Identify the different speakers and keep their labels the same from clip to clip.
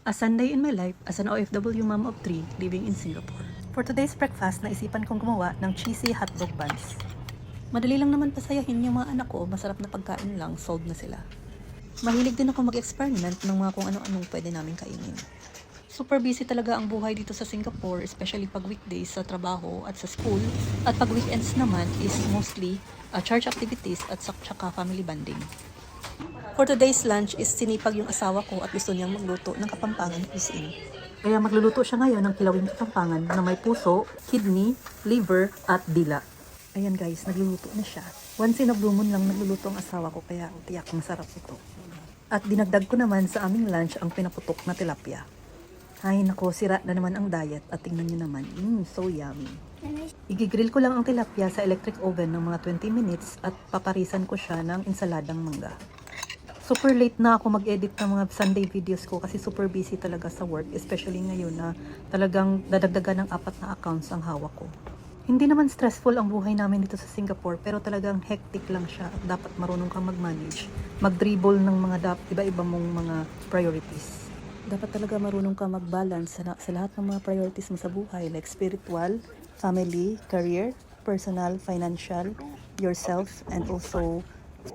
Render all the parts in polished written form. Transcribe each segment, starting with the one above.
Speaker 1: A Sunday in my life as an OFW mom of 3 living in Singapore. For today's breakfast, naisipan kong gumawa ng cheesy hotdog buns. Madali lang naman pasayahin yung mga anak ko, masarap na pagkain lang, solved na sila. Mahilig din ako mag-experiment ng mga kung ano-anong pwede namin kainin. Super busy talaga ang buhay dito sa Singapore, especially pag weekdays sa trabaho at sa school. At pag weekends naman is mostly church activities at saka family bonding. For today's lunch is sinipag yung asawa ko at gusto niyang magluto ng Kapampangan cuisine. Kaya magluluto siya ngayon ng kilawing Kapampangan na may puso, kidney, liver at dila. Ayan guys, nagluluto na siya. Once in a blue moon lang nagluluto ang asawa ko kaya tiyak masarap ito. At dinagdag ko naman sa aming lunch ang pinaputok na tilapia. Ay nako, sira na naman ang diet at tingnan nyo naman, so yummy. Igigrill ko lang ang tilapia sa electric oven ng mga 20 minutes at paparisan ko siya ng ensaladang mangga. Super late na ako mag-edit ng mga Sunday videos ko kasi super busy talaga sa work, especially ngayon na talagang dadagdagan ng 4 na accounts ang hawak ko. Hindi naman stressful ang buhay namin dito sa Singapore pero talagang hectic lang siya at dapat marunong kang mag-manage, mag-dribble ng mga iba-iba mong mga priorities. Dapat talaga marunong ka mag-balance sa lahat ng mga priorities mo sa buhay like spiritual, family, career, personal, financial, yourself, and also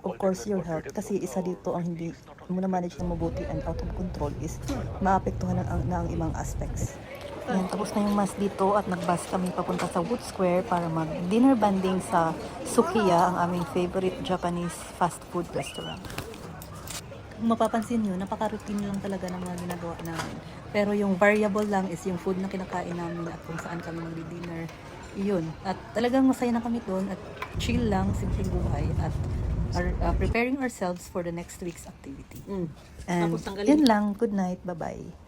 Speaker 1: of course your health. Kasi isa dito ang hindi mo na manage na mabuti and out of control is maapektuhan na ang ibang aspects. Ayan, tapos na yung mass dito at nag-bus kami papunta sa Wood Square para mag-dinner banding sa Sukiya, ang aming favorite Japanese fast food restaurant. Kung mapapansin nyo, napaka-routine lang talaga ng mga ginagawa namin. Pero yung variable lang is yung food na kinakain namin at kung saan kami mag-dinner. Iyon. At talagang masaya na kami doon at chill lang, simpleng buhay at preparing ourselves for the next week's activity. And yun lang. Good night. Bye-bye.